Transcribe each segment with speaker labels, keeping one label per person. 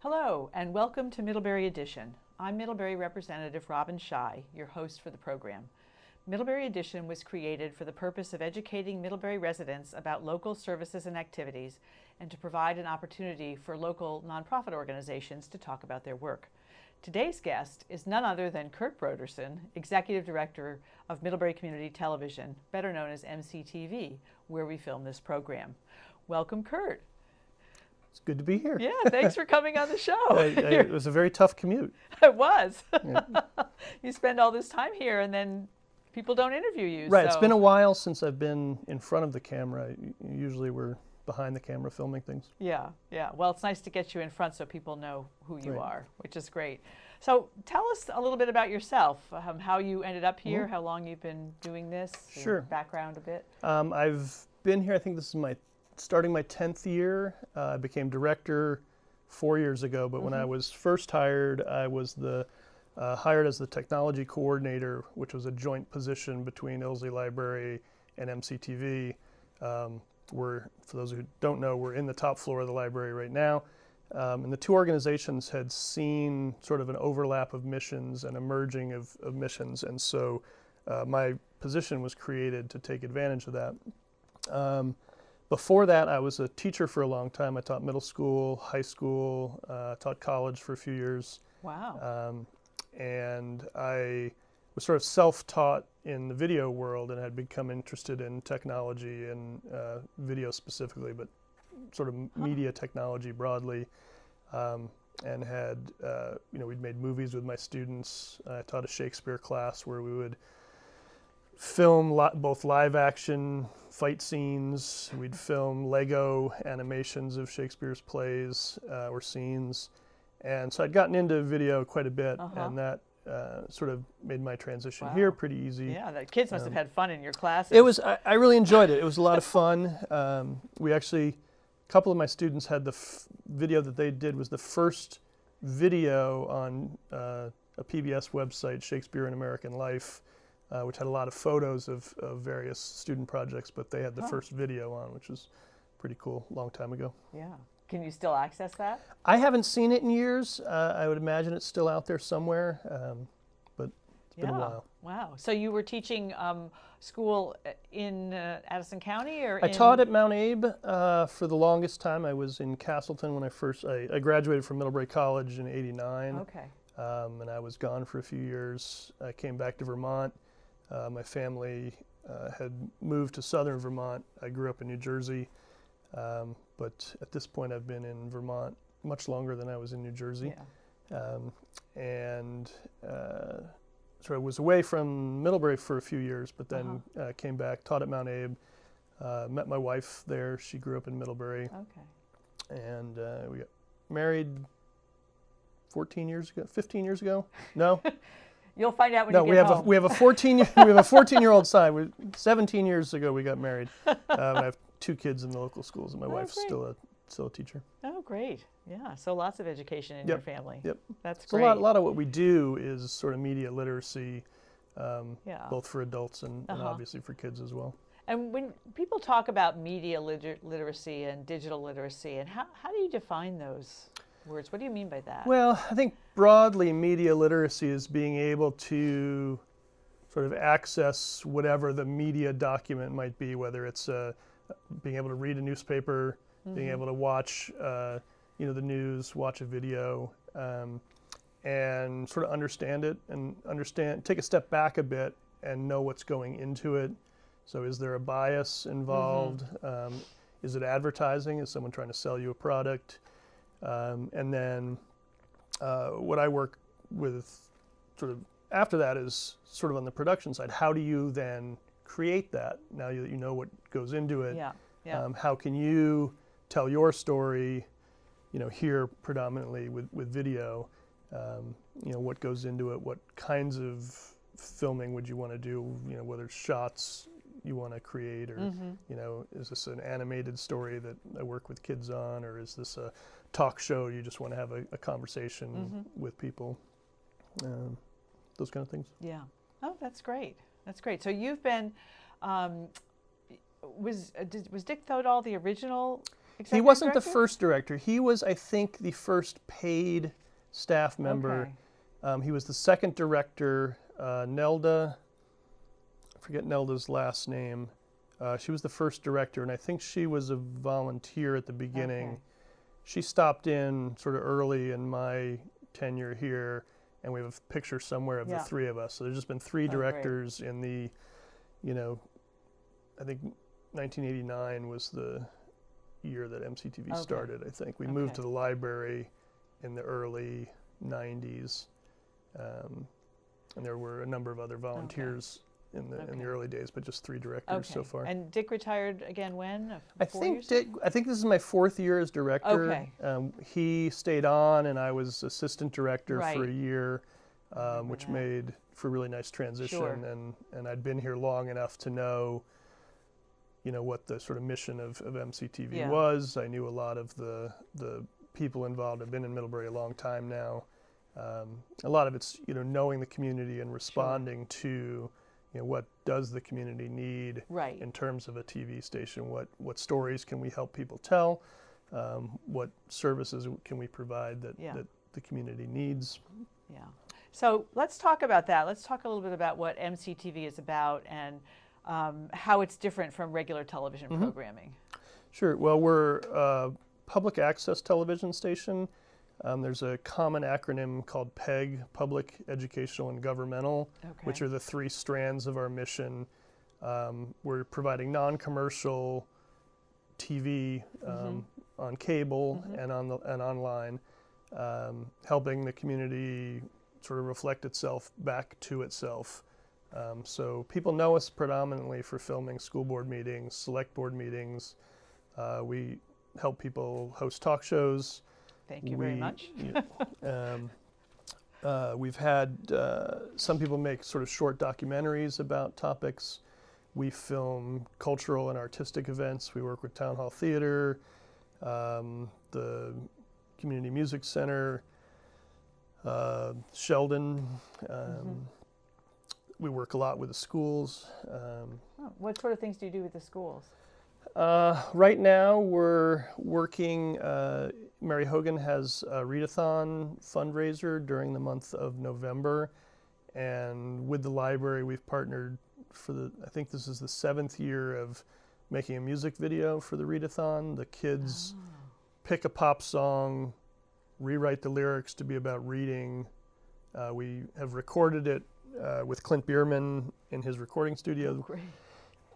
Speaker 1: Hello, and welcome to Middlebury Edition. I'm Middlebury Representative Robin Scheu, your host for the program. Middlebury Edition was created for the purpose of educating Middlebury residents about local services and activities and to provide an opportunity for local nonprofit organizations to talk about their work. Today's guest is none other than Kurt Broderson, Executive Director of Middlebury Community Television, better known as Mctv, where we film this program. Welcome, Kurt.
Speaker 2: It's good to be here.
Speaker 1: Yeah, thanks for coming on the show.
Speaker 2: It was a very tough commute.
Speaker 1: It was.
Speaker 2: Yeah.
Speaker 1: You spend all this time here and then people don't interview you.
Speaker 2: Right,
Speaker 1: so.
Speaker 2: It's been a while since I've been in front of the camera. Usually we're behind the camera filming things.
Speaker 1: Yeah. Well, it's nice to get you in front so people know who you
Speaker 2: Right.
Speaker 1: are, which is great. So tell us a little bit about yourself, how you ended up here,
Speaker 2: Mm-hmm.
Speaker 1: how long you've been doing this, your
Speaker 2: Sure.
Speaker 1: background a bit.
Speaker 2: I've been here, I think this is starting my 10th year. I became director 4 years ago, but when I was first hired, I was hired as the technology coordinator, which was a joint position between Ilsley Library and MCTV. For those who don't know, we're in the top floor of the library right now. And the two organizations had seen sort of an overlap of missions and a merging of missions. And so my position was created to take advantage of that. Before that, I was a teacher for a long time. I taught middle school, high school, taught college for a few years.
Speaker 1: Wow.
Speaker 2: And I was sort of self-taught in the video world and had become interested in technology and video specifically, but sort of media technology broadly. And had, we'd made movies with my students. I taught a Shakespeare class where we would film both live action fight scenes. We'd film Lego animations of Shakespeare's plays or scenes. And so I'd gotten into video quite a bit, and that sort of made my transition here pretty easy.
Speaker 1: Yeah, the kids must have had fun in your classes.
Speaker 2: It was, I really enjoyed it. It was a lot of fun. A couple of my students had the video that they did was the first video on a PBS website, Shakespeare in American Life, which had a lot of photos of various student projects, but they had the first video on, which was pretty cool, a long time ago.
Speaker 1: Yeah. Can you still access that?
Speaker 2: I haven't seen it in years. I would imagine it's still out there somewhere, but it's been a while.
Speaker 1: Wow. So you were teaching school in Addison County, or
Speaker 2: I taught at Mount Abe for the longest time. I was in Castleton when I graduated from Middlebury College in '89.
Speaker 1: Okay.
Speaker 2: And I was gone for a few years. I came back to Vermont. My family had moved to southern Vermont. I grew up in New Jersey. But at this point, I've been in Vermont much longer than I was in New Jersey.
Speaker 1: Yeah.
Speaker 2: So I was away from Middlebury for a few years, but then came back, taught at Mount Abe, met my wife there. She grew up in Middlebury.
Speaker 1: Okay.
Speaker 2: And we got married 15 years ago? No?
Speaker 1: You'll find out when you get home.
Speaker 2: We have a 14-year-old son. 17 years ago we got married. I have 2 kids in the local schools, and my wife's
Speaker 1: great.
Speaker 2: still a teacher.
Speaker 1: Oh, great. Yeah, so lots of education in your family.
Speaker 2: Yep.
Speaker 1: That's
Speaker 2: So
Speaker 1: great.
Speaker 2: a lot of what we do is sort of media literacy, both for adults and obviously for kids as well.
Speaker 1: And when people talk about media literacy and digital literacy, and how do you define those words? What do you mean by that?
Speaker 2: Well, I think broadly media literacy is being able to sort of access whatever the media document might be, whether it's being able to read a newspaper, being able to watch the news, watch a video, and sort of understand it and take a step back a bit and know what's going into it. So is there a bias involved? Is it advertising? Is someone trying to sell you a product? And then what I work with sort of after that is sort of on the production side. How do you then create that now that you know what goes into it?
Speaker 1: Yeah.
Speaker 2: How can you tell your story, here predominantly with video, what goes into it, what kinds of filming would you want to do, whether it's shots you want to create, or is this an animated story that I work with kids on, or is this a talk show you just want to have a conversation with people, those kind of things.
Speaker 1: Yeah. Oh, that's great. That's great. So you've been, was Dick Thodall the original
Speaker 2: He wasn't the first director. He was, I think, the first paid staff member.
Speaker 1: Okay.
Speaker 2: He was the second director. Nelda, I forget Nelda's last name. She was the first director, and I think she was a volunteer at the beginning.
Speaker 1: Okay.
Speaker 2: She stopped in sort of early in my tenure here, and we have a picture somewhere of the three of us. So there's just been three directors in the, I think 1989 was the year that MCTV started, I think. We moved to the library in the early 90s, and there were a number of other volunteers in the early days, but just three directors so far.
Speaker 1: And Dick retired again when?
Speaker 2: I think this is my fourth year as director.
Speaker 1: Okay.
Speaker 2: He stayed on, and I was assistant director for a year, which made for a really nice transition.
Speaker 1: Sure.
Speaker 2: And I'd been here long enough to know, what the sort of mission of MCTV was. I knew a lot of the people involved. I've been in Middlebury a long time now. A lot of it's knowing the community and responding to what does the community need in terms of a TV station? What stories can we help people tell? What services can we provide that the community needs?
Speaker 1: Yeah. So let's talk about that. Let's talk a little bit about what MCTV is about and how it's different from regular television programming.
Speaker 2: Sure. Well, we're a public access television station. There's a common acronym called PEG, Public, Educational, and Governmental, which are the three strands of our mission. We're providing non-commercial TV on cable and online, helping the community sort of reflect itself back to itself. So people know us predominantly for filming school board meetings, select board meetings. We help people host talk shows.
Speaker 1: Thank you very much.
Speaker 2: We've had some people make sort of short documentaries about topics. We film cultural and artistic events. We work with Town Hall Theater, the Community Music Center, Sheldon. We work a lot with the schools.
Speaker 1: What sort of things do you do with the schools?
Speaker 2: Right now we're working, Mary Hogan has a readathon fundraiser during the month of November, and with the library we've partnered for I think this is the 7th year of making a music video for the readathon. The kids pick a pop song, rewrite the lyrics to be about reading. We have recorded it with Clint Bierman in his recording studio.
Speaker 1: Oh, great.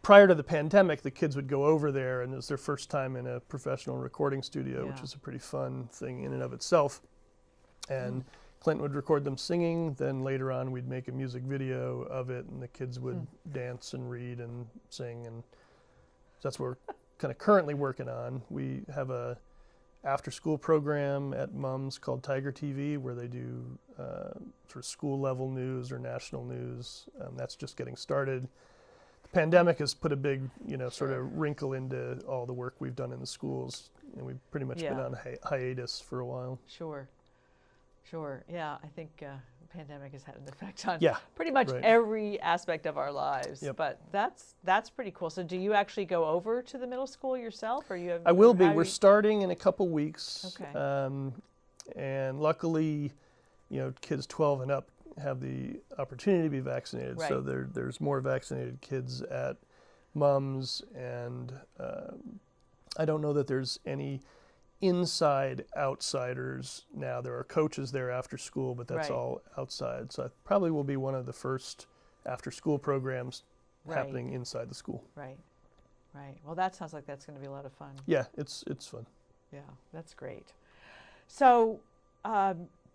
Speaker 2: Prior to the pandemic, the kids would go over there, and it was their first time in a professional recording studio, which is a pretty fun thing in and of itself. And Clint would record them singing, then later on we'd make a music video of it, and the kids would dance and read and sing, and that's what we're kind of currently working on. We have a after-school program at MUMS called Tiger TV, where they do sort of school-level news or national news. That's just getting started. Pandemic has put a big, sort of wrinkle into all the work we've done in the schools, and we've pretty much been on hiatus for a while.
Speaker 1: Sure. Yeah, I think the pandemic has had an effect on pretty much every aspect of our lives.
Speaker 2: Yep.
Speaker 1: But that's pretty cool. So do you actually go over to the middle school yourself, or you have?
Speaker 2: I will be. We're starting in a couple weeks.
Speaker 1: Okay.
Speaker 2: And luckily, kids 12 and up have the opportunity to be vaccinated. So there's more vaccinated kids at MUMS, and I don't know that there's any inside outsiders now. There are coaches there after school, but that's all outside. So I probably will be one of the first after school programs happening inside the school.
Speaker 1: Right. Well, that sounds like that's going to be a lot of fun.
Speaker 2: Yeah, it's fun.
Speaker 1: Yeah, that's great. So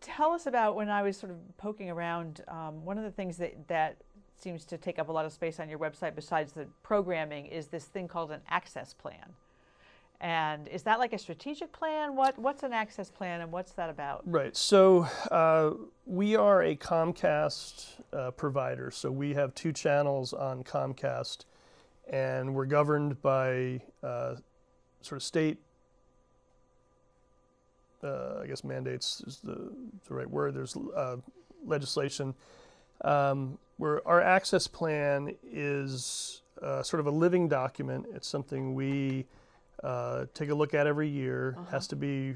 Speaker 1: tell us about, when I was sort of poking around, one of the things that seems to take up a lot of space on your website besides the programming is this thing called an access plan. And is that like a strategic plan? What's an access plan, and what's that about? Right.
Speaker 2: So we are a Comcast provider. So we have 2 channels on Comcast, and we're governed by sort of state, I guess mandates is the right word. There's legislation where our access plan is sort of a living document. It's something we take a look at every year, has to be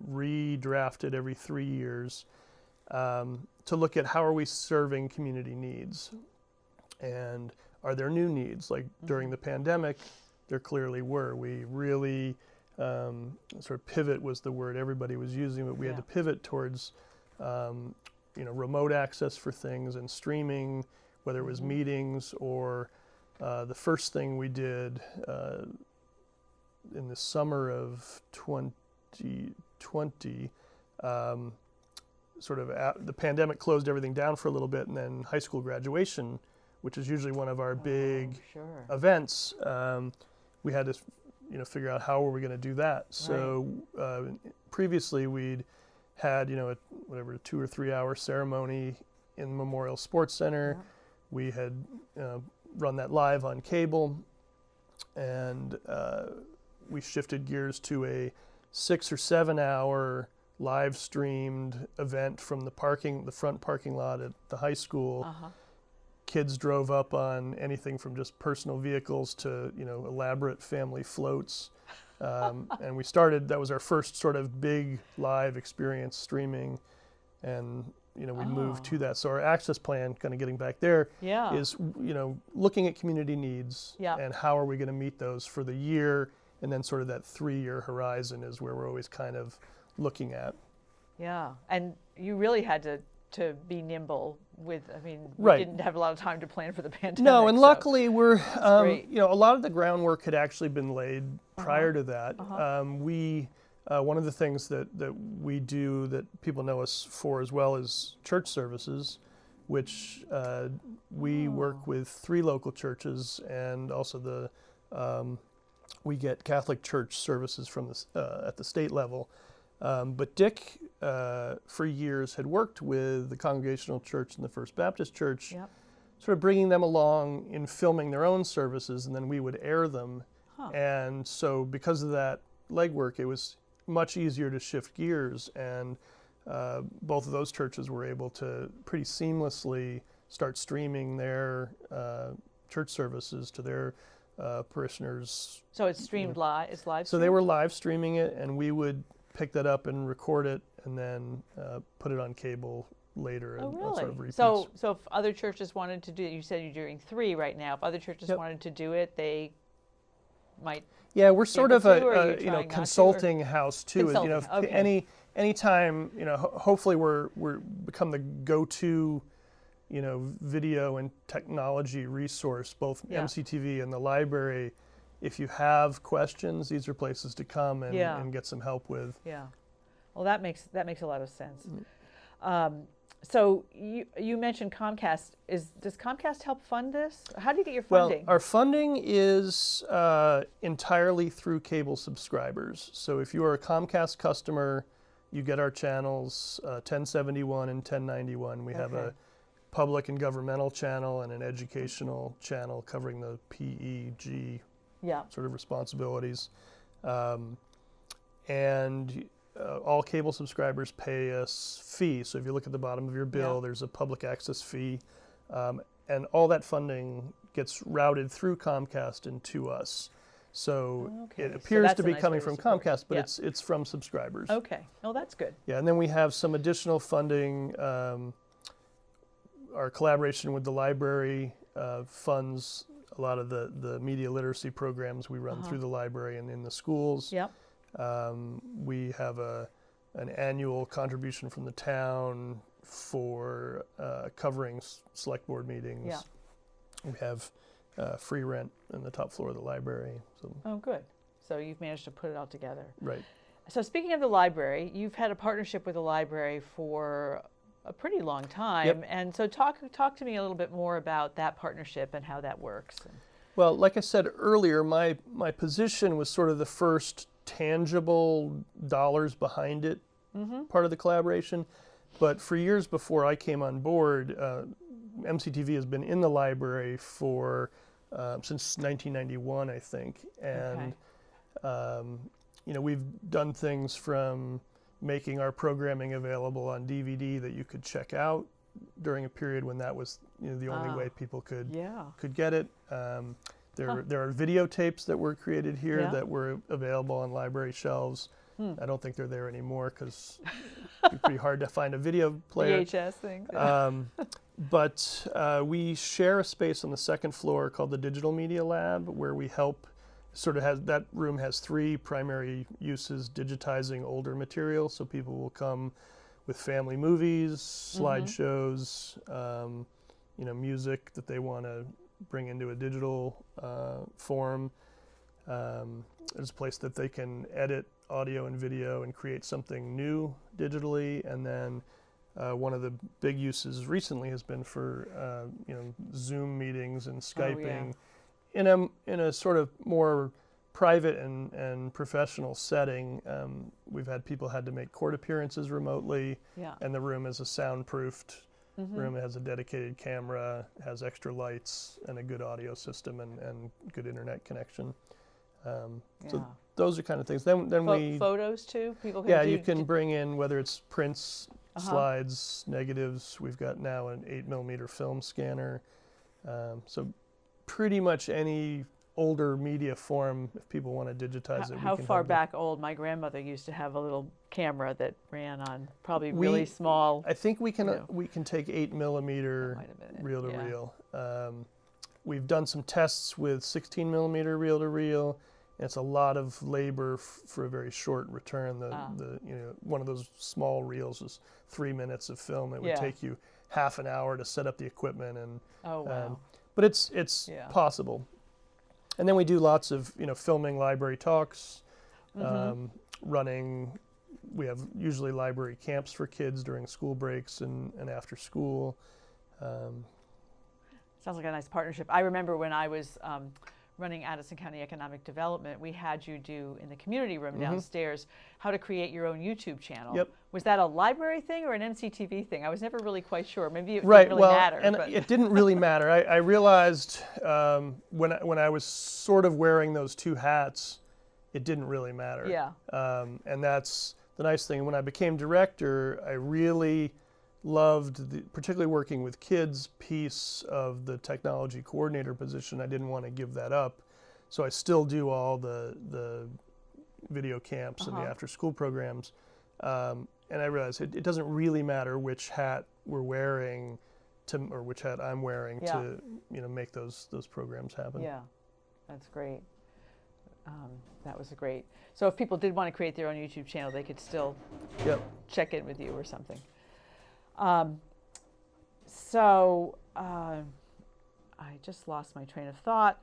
Speaker 2: redrafted every 3 years, to look at how are we serving community needs, and are there new needs? Like during the pandemic, there clearly were. We really sort of pivot was the word everybody was using, but we had to pivot towards remote access for things and streaming, whether it was meetings or the first thing we did in the summer of 2020, the pandemic closed everything down for a little bit, and then high school graduation, which is usually one of our big events, we had to figure out how were we going to do that. So previously we'd had a 2 or 3 hour ceremony in Memorial Sports Center. We had run that live on cable, and we shifted gears to a 6 or 7 hour live streamed event from the front parking lot at the high school. Kids drove up on anything from just personal vehicles to elaborate family floats, and that was our first sort of big live experience streaming, and we moved to that. So our access plan, kind of getting back there, is looking at community needs and how are we going to meet those for the year, and then sort of that 3-year horizon is where we're always kind of looking at.
Speaker 1: Yeah, and you really had to be nimble with, we didn't have a lot of time to plan for the pandemic.
Speaker 2: No, and luckily we're, a lot of the groundwork had actually been laid prior to that. One of the things that we do that people know us for as well is church services, which we work with 3 local churches, and also we get Catholic church services from at the state level. But Dick, for years, had worked with the Congregational Church and the First Baptist Church, sort of bringing them along in filming their own services, and then we would air them. And so because of that legwork, it was much easier to shift gears, and both of those churches were able to pretty seamlessly start streaming their church services to their parishioners.
Speaker 1: So it's streamed live? It's live streamed?
Speaker 2: So they were live streaming it, and we would pick that up and record it, and then put it on cable later.
Speaker 1: Oh,
Speaker 2: and
Speaker 1: really?
Speaker 2: Sort of repeats.
Speaker 1: So if other churches wanted to do it, you said you're doing 3 right now. If other churches wanted to do it, they might.
Speaker 2: Yeah, we're sort of a consulting house too.
Speaker 1: Consulting,
Speaker 2: Anytime hopefully we're become the go-to video and technology resource, both MCTV and the library. If you have questions, these are places to come and get some help with.
Speaker 1: Yeah, well, that makes a lot of sense. So you mentioned Comcast. Does Comcast help fund this? How do you get your funding?
Speaker 2: Well, our funding is entirely through cable subscribers. So if you are a Comcast customer, you get our channels 1071 and 1091. We have a public and governmental channel and an educational channel covering the PEG sort of responsibilities. And all cable subscribers pay a fee. So if you look at the bottom of your bill, there's a public access fee. And all that funding gets routed through Comcast and to us. So it appears to be coming from Comcast, but it's from subscribers.
Speaker 1: Okay. Oh, that's good.
Speaker 2: Yeah, and then we have some additional funding. Our collaboration with the library funds a lot of the media literacy programs we run through the library and in the schools.
Speaker 1: Yep.
Speaker 2: We have an annual contribution from the town for covering select board meetings.
Speaker 1: Yeah.
Speaker 2: We have free rent in the top floor of the library. So.
Speaker 1: Oh, good. So you've managed to put it all together.
Speaker 2: Right.
Speaker 1: So speaking of the library, you've had a partnership with the library for a pretty long time.
Speaker 2: Yep.
Speaker 1: And so talk to me a little bit more about that partnership and how that works.
Speaker 2: Well, like I said earlier, my position was sort of the first tangible dollars behind it part of the collaboration. But for years before I came on board, MCTV has been in the library for since 1991, I think. And we've done things from making our programming available on DVD that you could check out during a period when that was the only way people could get it. There are videotapes that were created here
Speaker 1: Yeah.
Speaker 2: that were available on library shelves. I don't think they're there anymore because it'd be pretty hard to find a video player.
Speaker 1: VHS things.
Speaker 2: But we share a space on the second floor called the Digital Media Lab, where we help. That room has three primary uses: digitizing older material, so people will come with family movies, slideshows, music that they want to bring into a digital form. There's a place that they can edit audio and video and create something new digitally. And then one of the big uses recently has been for Zoom meetings and Skyping in a sort of more private and professional setting. We've had people had to make court appearances remotely, and the room is a soundproofed room. It has a dedicated camera, has extra lights, and a good audio system and good internet connection. So those are kind of things. Then we
Speaker 1: photos too. People can
Speaker 2: you can bring in whether it's prints, slides, negatives. We've got now an 8mm film scanner. So pretty much any older media form, if people want to digitize it.
Speaker 1: How far back old? My grandmother used to have a little camera that ran on probably really small.
Speaker 2: I think we can take 8mm reel to reel. We've done some tests with 16mm reel to reel. It's a lot of labor for a very short return. One of those small reels is 3 minutes of film. It would take you half an hour to set up the equipment, and but it's possible. And then we do lots of filming library talks, running. We have usually library camps for kids during school breaks and after school.
Speaker 1: Sounds like a nice partnership. I remember when I was running Addison County Economic Development, we had you do in the community room downstairs how to create your own YouTube channel.
Speaker 2: Yep.
Speaker 1: Was that a library thing or an MCTV thing? I was never really quite sure. Maybe it didn't really matter.
Speaker 2: And it didn't really matter. I realized when I was sort of wearing those two hats, it didn't really matter.
Speaker 1: Yeah.
Speaker 2: And that's the nice thing. When I became director, I really loved, particularly working with kids, piece of the technology coordinator position. I didn't want to give that up. So I still do all the video camps and the after-school programs. And I realized it doesn't really matter which hat we're wearing or which hat I'm wearing to make those programs happen.
Speaker 1: Yeah, that's great. That was great. So if people did want to create their own YouTube channel, they could still check in with you or something. I just lost my train of thought.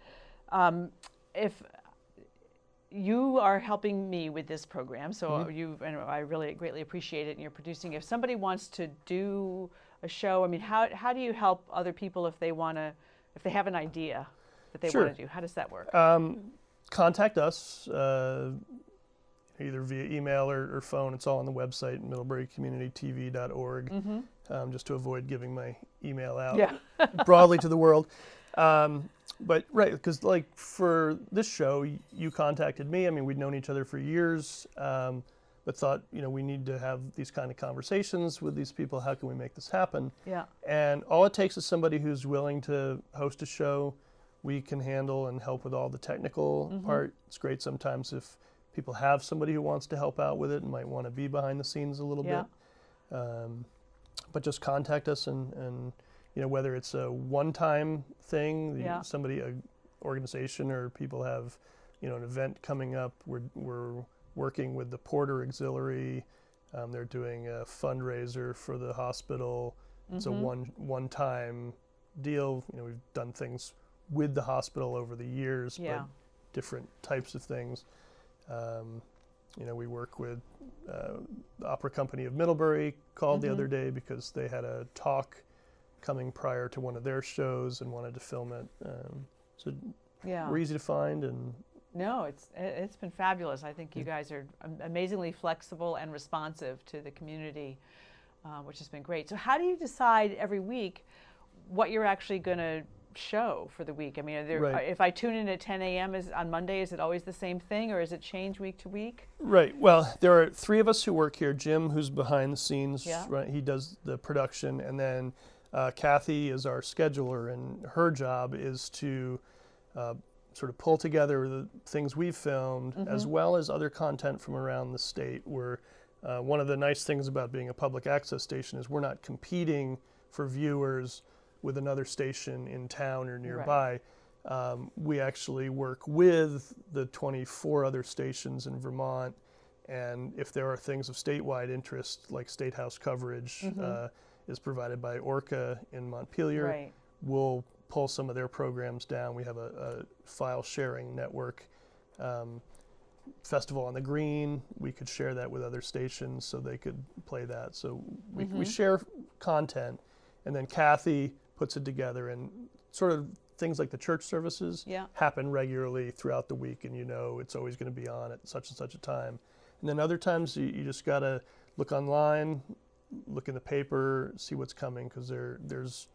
Speaker 1: If you are helping me with this program, so and I really greatly appreciate it, and you're producing. If somebody wants to do a show, I mean, how do you help other people if they have an idea that they want to do? How does that work?
Speaker 2: Contact us either via email or phone. It's all on the website, middleburycommunitytv.org, just to avoid giving my email out broadly to the world. But because like for this show, you contacted me. I mean, we'd known each other for years, but thought, we need to have these kind of conversations with these people. How can we make this happen?
Speaker 1: Yeah.
Speaker 2: And all it takes is somebody who's willing to host a show. We can handle and help with all the technical part. It's great sometimes if people have somebody who wants to help out with it and might want to be behind the scenes a little bit. But just contact us and whether it's a one-time thing, somebody, an organization, or people have, an event coming up. We're working with the Porter Auxiliary. They're doing a fundraiser for the hospital. It's a one-time deal. We've done things with the hospital over the years, but different types of things. We work with the Opera Company of Middlebury, called the other day because they had a talk coming prior to one of their shows and wanted to film it. So we're easy to find. And
Speaker 1: no, it's been fabulous. I think you guys are amazingly flexible and responsive to the community, which has been great. So how do you decide every week what you're actually going to show for the week? I mean, if I tune in at 10 a.m. on Monday, is it always the same thing, or is it change week to week?
Speaker 2: Right. Well, there are three of us who work here. Jim, who's behind the scenes, right? He does the production, and then Kathy is our scheduler, and her job is to sort of pull together the things we've filmed, as
Speaker 1: Mm-hmm.
Speaker 2: well as other content from around the state. Where one of the nice things about being a public access station is we're not competing for viewers with another station in town or nearby. We actually work with the 24 other stations in Vermont, and if there are things of statewide interest, like State House coverage is provided by Orca in Montpelier,
Speaker 1: Right.
Speaker 2: we'll pull some of their programs down. We have a file sharing network. Festival on the Green, we could share that with other stations so they could play that. So we share content, and then Kathy puts it together, and sort of things like the church services happen regularly throughout the week, and it's always going to be on at such and such a time. And then other times you just got to look online, look in the paper, see what's coming, because there's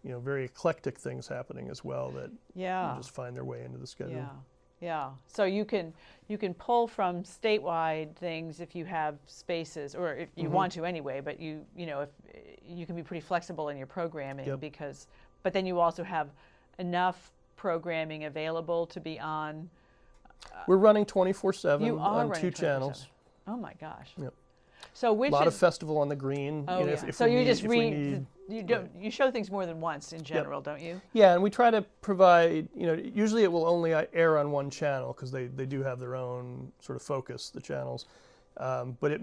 Speaker 2: very eclectic things happening as well that just find their way into the schedule.
Speaker 1: Yeah. So you can pull from statewide things if you have spaces, or if you want to anyway. But if you can be pretty flexible in your programming, but then you also have enough programming available to be on.
Speaker 2: We're running 24/7
Speaker 1: You are
Speaker 2: on
Speaker 1: running
Speaker 2: 2 channels.
Speaker 1: Oh my gosh.
Speaker 2: Yep.
Speaker 1: So which
Speaker 2: a lot
Speaker 1: is,
Speaker 2: of Festival on the Green.
Speaker 1: Oh, yeah.
Speaker 2: If
Speaker 1: So
Speaker 2: we
Speaker 1: you
Speaker 2: need,
Speaker 1: just
Speaker 2: if we
Speaker 1: read.
Speaker 2: need,
Speaker 1: You don't. You show things more than once in general, don't you?
Speaker 2: Yeah, and we try to provide. Usually it will only air on one channel because they do have their own sort of focus, the channels. But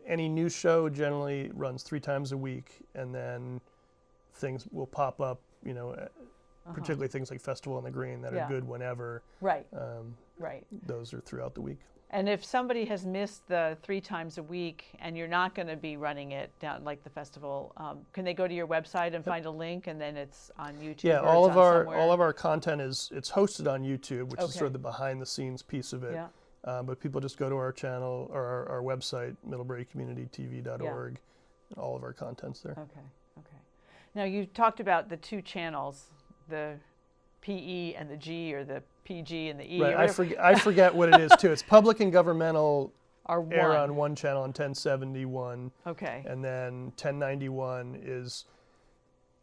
Speaker 2: any new show generally runs 3 times a week, and then things will pop up. Particularly things like Festival on the Green that are good whenever.
Speaker 1: Right.
Speaker 2: Right. Those are throughout the week.
Speaker 1: And if somebody has missed the 3 times a week and you're not going to be running it down like the festival, can they go to your website and find a link, and then it's on YouTube?
Speaker 2: Yeah,
Speaker 1: or
Speaker 2: all
Speaker 1: it's
Speaker 2: of
Speaker 1: on
Speaker 2: our
Speaker 1: somewhere?
Speaker 2: all of our content it's hosted on YouTube, which is
Speaker 1: Okay.
Speaker 2: sort of the behind the scenes piece of it.
Speaker 1: Yeah.
Speaker 2: But people just go to our channel or our website, middleburycommunitytv.org, and all of our content's there.
Speaker 1: Okay. Now you talked about the 2 channels, the PE and the G, or the PG and the E.
Speaker 2: Right,
Speaker 1: or whatever,
Speaker 2: I forget what it is too. It's public and governmental
Speaker 1: are
Speaker 2: air
Speaker 1: one.
Speaker 2: on one channel on 1071.
Speaker 1: Okay.
Speaker 2: And then 1091 is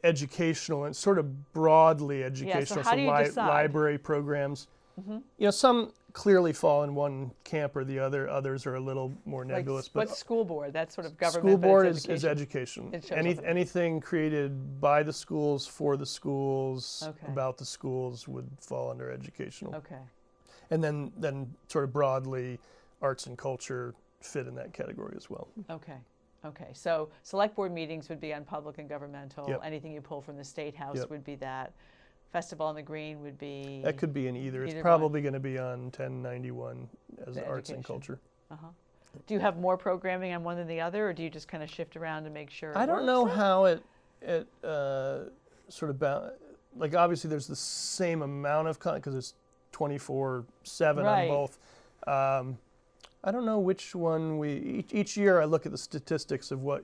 Speaker 2: educational and sort of broadly educational.
Speaker 1: how do you decide?
Speaker 2: Library programs. Some clearly fall in one camp or the other. Others are a little more nebulous.
Speaker 1: Like, what's school board? That's sort of government.
Speaker 2: School
Speaker 1: but
Speaker 2: board
Speaker 1: it's
Speaker 2: is education.
Speaker 1: It shows up in-
Speaker 2: Anything created by the schools, for the schools,
Speaker 1: Okay.
Speaker 2: about the schools would fall under educational.
Speaker 1: Okay.
Speaker 2: And then sort of broadly, arts and culture fit in that category as well.
Speaker 1: Okay. So select board meetings would be on public and governmental.
Speaker 2: Yep.
Speaker 1: Anything you pull from the State House
Speaker 2: Yep.
Speaker 1: would be that. Festival on the Green would be.
Speaker 2: That could be in either. It's
Speaker 1: Either
Speaker 2: probably going to be on 1091 as
Speaker 1: The
Speaker 2: arts and
Speaker 1: education.
Speaker 2: culture.
Speaker 1: Do you have more programming on one than the other, or do you just kind of shift around to make sure? It
Speaker 2: I don't
Speaker 1: works?
Speaker 2: know how it sort of like obviously there's the same amount of content because it's 24/7
Speaker 1: Right.
Speaker 2: on both. I don't know which one each year I look at the statistics of what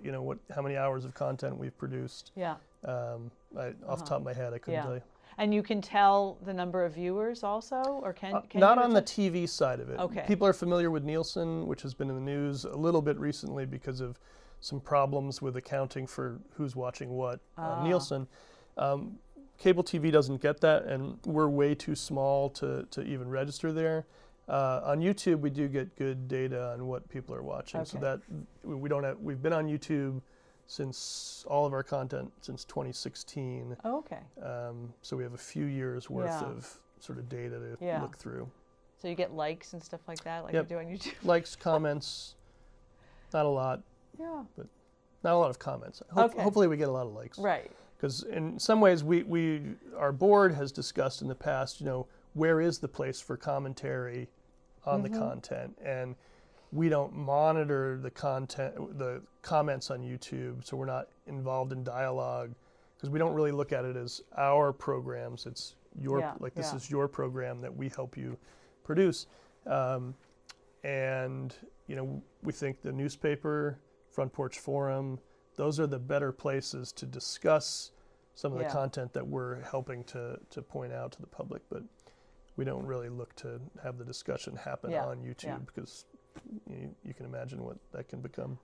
Speaker 2: how many hours of content we've produced.
Speaker 1: Yeah.
Speaker 2: Off the top of my head, I couldn't
Speaker 1: Yeah.
Speaker 2: tell you.
Speaker 1: And you can tell the number of viewers also, or can
Speaker 2: Not
Speaker 1: you
Speaker 2: on the
Speaker 1: tell?
Speaker 2: TV side of it.
Speaker 1: Okay.
Speaker 2: People are familiar with Nielsen, which has been in the news a little bit recently because of some problems with accounting for who's watching what on Nielsen. Cable TV doesn't get that, and we're way too small to even register there. On YouTube, we do get good data on what people are watching. So
Speaker 1: Okay.
Speaker 2: that we've been on YouTube since all of our content since 2016.
Speaker 1: Oh, okay.
Speaker 2: So we have a few years worth
Speaker 1: Yeah.
Speaker 2: of sort of data to
Speaker 1: Yeah.
Speaker 2: look through.
Speaker 1: So you get likes and stuff like that, like
Speaker 2: Yep.
Speaker 1: you do on YouTube.
Speaker 2: Likes, comments, not a lot,
Speaker 1: Yeah.
Speaker 2: not a lot of comments.
Speaker 1: Okay.
Speaker 2: Hopefully we get a lot of likes.
Speaker 1: Right.
Speaker 2: Because in some ways our board has discussed in the past, where is the place for commentary on the content, and we don't monitor the comments on YouTube, so we're not involved in dialogue because we don't really look at it as our programs. It's this is your program that we help you produce, and we think the newspaper, Front Porch Forum, those are the better places to discuss some of the content that we're helping to point out to the public, but we don't really look to have the discussion happen on YouTube because you can imagine what that can become.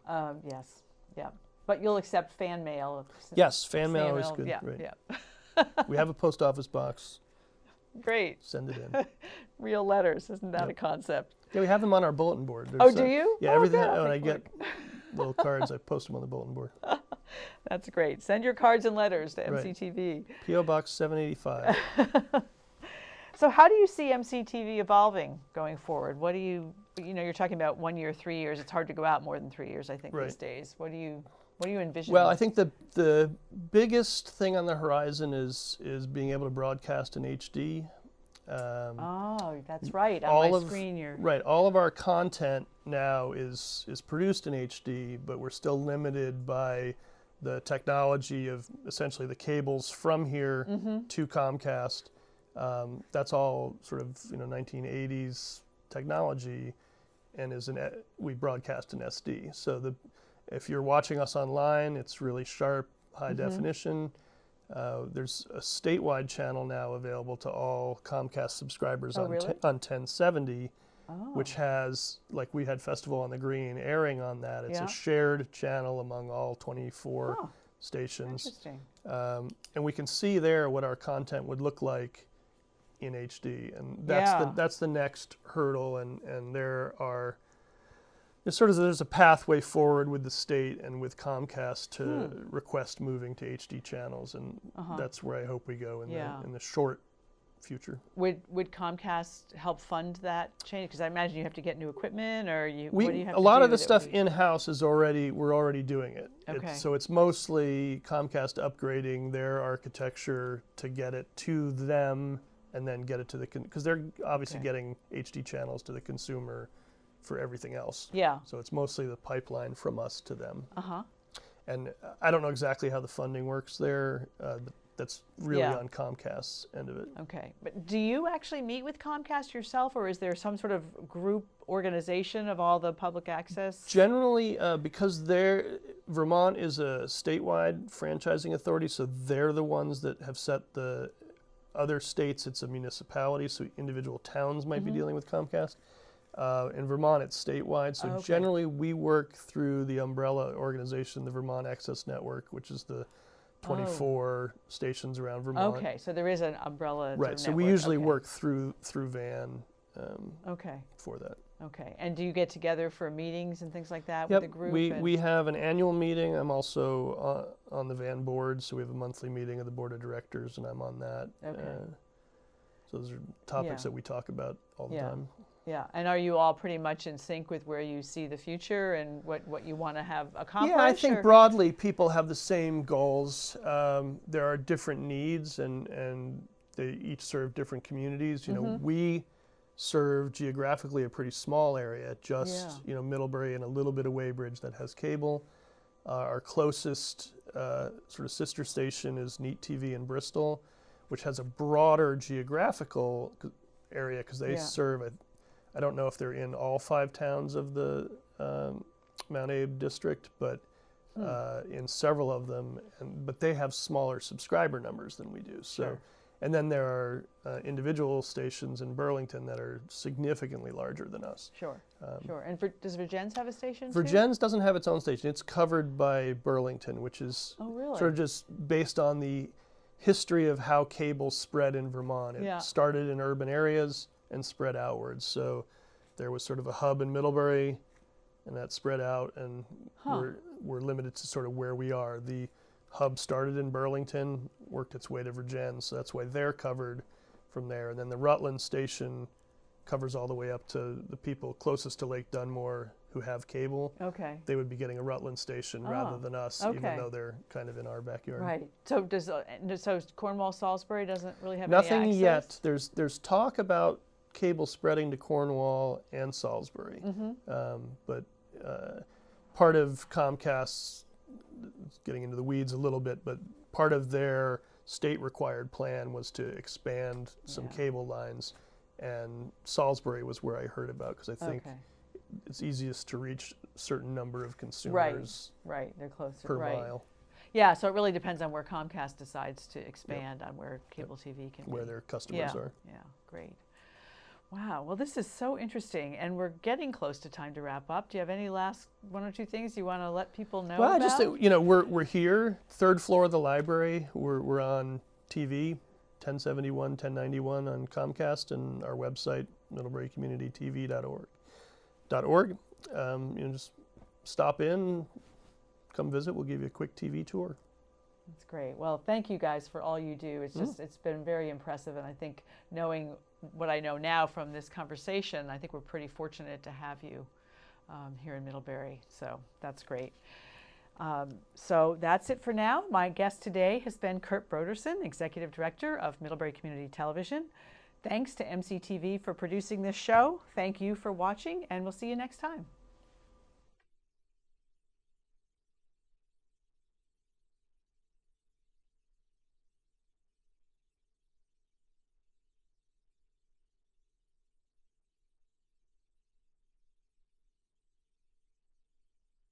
Speaker 1: Yes. Yeah. But you'll accept fan mail.
Speaker 2: Yes, fan mail is good.
Speaker 1: Yeah.
Speaker 2: Right.
Speaker 1: Yeah.
Speaker 2: We have a post office box.
Speaker 1: Great.
Speaker 2: Send it in.
Speaker 1: Real letters, isn't that
Speaker 2: Yep.
Speaker 1: a concept?
Speaker 2: Yeah, we have them on our bulletin board.
Speaker 1: Oh, do you?
Speaker 2: Yeah,
Speaker 1: Oh,
Speaker 2: everything.
Speaker 1: good. I'll
Speaker 2: When I
Speaker 1: take a
Speaker 2: get little cards, I post them on the bulletin board.
Speaker 1: That's great. Send your cards and letters to
Speaker 2: Right.
Speaker 1: MCTV.
Speaker 2: P.O. Box 785.
Speaker 1: So how do you see MCTV evolving going forward? What do you you're talking about 1 year, 3 years. It's hard to go out more than 3 years, I think,
Speaker 2: Right.
Speaker 1: these days. What do you envision?
Speaker 2: Well, I think the biggest thing on the horizon is being able to broadcast in HD.
Speaker 1: Oh, that's right.
Speaker 2: all
Speaker 1: On my
Speaker 2: of-
Speaker 1: screen, you're
Speaker 2: Right. All of our content now is produced in HD, but we're still limited by the technology of essentially the cables from here to Comcast. That's all sort of 1980s technology, and we broadcast in SD. So if you're watching us online, it's really sharp, high definition. There's a statewide channel now available to all Comcast subscribers on
Speaker 1: really?
Speaker 2: on 1070,
Speaker 1: Oh.
Speaker 2: which has, like, we had Festival on the Green airing on that. It's
Speaker 1: Yeah.
Speaker 2: a shared channel among all 24
Speaker 1: Oh,
Speaker 2: stations.
Speaker 1: interesting.
Speaker 2: And we can see there what our content would look like in HD, and
Speaker 1: Yeah.
Speaker 2: that's the next hurdle. And there's a pathway forward with the state and with Comcast to request moving to HD channels, and that's where I hope we go in
Speaker 1: Yeah.
Speaker 2: the short future.
Speaker 1: Would Comcast help fund that change? Because I imagine you have to get new equipment, or what do you have
Speaker 2: A
Speaker 1: to
Speaker 2: lot
Speaker 1: do
Speaker 2: of the
Speaker 1: that
Speaker 2: stuff
Speaker 1: would-
Speaker 2: in-house we're already doing it.
Speaker 1: Okay.
Speaker 2: So it's mostly Comcast upgrading their architecture to get it to them, and then get it to because they're obviously
Speaker 1: Okay.
Speaker 2: getting HD channels to the consumer for everything else.
Speaker 1: Yeah.
Speaker 2: So it's mostly the pipeline from us to them.
Speaker 1: Uh-huh.
Speaker 2: And I don't know exactly how the funding works there. But that's really
Speaker 1: Yeah.
Speaker 2: on Comcast's end of it.
Speaker 1: Okay. But do you actually meet with Comcast yourself, or is there some sort of group organization of all the public access?
Speaker 2: Generally, because Vermont is a statewide franchising authority, so they're the ones that have set the other states. It's a municipality, so individual towns might be dealing with Comcast. In Vermont, it's statewide, so
Speaker 1: Okay.
Speaker 2: generally we work through the umbrella organization, the Vermont Access Network, which is the 24 stations around Vermont.
Speaker 1: Okay, so there is an umbrella. sort
Speaker 2: Right.
Speaker 1: of
Speaker 2: So we
Speaker 1: network.
Speaker 2: usually
Speaker 1: Okay.
Speaker 2: work through VAN
Speaker 1: Okay.
Speaker 2: for that.
Speaker 1: Okay. And do you get together for meetings and things like that with the
Speaker 2: Yep.
Speaker 1: group?
Speaker 2: We have an annual meeting. I'm also on the VAN board, so we have a monthly meeting of the board of directors, and I'm on that.
Speaker 1: Okay.
Speaker 2: So those are topics
Speaker 1: Yeah.
Speaker 2: that we talk about all the
Speaker 1: Yeah.
Speaker 2: time.
Speaker 1: Yeah. And are you all pretty much in sync with where you see the future and what you want to have accomplished?
Speaker 2: Yeah, I think
Speaker 1: or-
Speaker 2: broadly people have the same goals. There are different needs, and they each serve different communities. We serve geographically a pretty small area, just Middlebury and a little bit of Weybridge that has cable. Our closest sort of sister station is Neat TV in Bristol, which has a broader geographical area because they serve. I don't know if they're in all 5 towns of the Mount Abe district, but in several of them. But they have smaller subscriber numbers than we do. So.
Speaker 1: Sure.
Speaker 2: And then there are individual stations in Burlington that are significantly larger than us.
Speaker 1: Sure. Sure. And does Virgins have a station too?
Speaker 2: Virgins doesn't have its own station. It's covered by Burlington, which is
Speaker 1: Oh, really?
Speaker 2: sort of just based on the history of how cable spread in Vermont. It
Speaker 1: Yeah.
Speaker 2: started in urban areas and spread outwards. So there was sort of a hub in Middlebury, and that spread out, and we're limited to sort of where we are. The hub started in Burlington, worked its way to Virgins, so that's why they're covered from there. And then the Rutland station covers all the way up to the people closest to Lake Dunmore who have cable.
Speaker 1: Okay.
Speaker 2: They would be getting a Rutland station rather than us,
Speaker 1: okay.
Speaker 2: even though they're kind of in our backyard.
Speaker 1: Right. So so Cornwall Salisbury doesn't really have
Speaker 2: Nothing
Speaker 1: any
Speaker 2: yet.
Speaker 1: access?
Speaker 2: There's talk about cable spreading to Cornwall and Salisbury, but part of Comcast's, getting into the weeds a little bit, but part of their state required plan was to expand some cable lines, and Salisbury was where I heard about because I think it's easiest to reach a certain number of consumers
Speaker 1: Right. They're closer.
Speaker 2: per
Speaker 1: right.
Speaker 2: mile,
Speaker 1: Yeah. So it really depends on where Comcast decides to expand on where cable TV can
Speaker 2: where
Speaker 1: be.
Speaker 2: their customers are.
Speaker 1: Yeah. Great. Wow. Well, this is so interesting, and we're getting close to time to wrap up. Do you have any last 1 or 2 things you want to let people know
Speaker 2: Well,
Speaker 1: about?
Speaker 2: just we're here, 3rd floor of the library. We're on TV 1071, 1091 on Comcast, and our website, middleburycommunitytv.org. Just stop in, come visit. We'll give you a quick TV tour.
Speaker 1: That's great. Well, thank you guys for all you do. It's just, it's been very impressive. And I think knowing what I know now from this conversation, I think we're pretty fortunate to have you here in Middlebury. So that's great. So that's it for now. My guest today has been Kurt Broderson, Executive Director of Middlebury Community Television. Thanks to MCTV for producing this show. Thank you for watching, and we'll see you next time.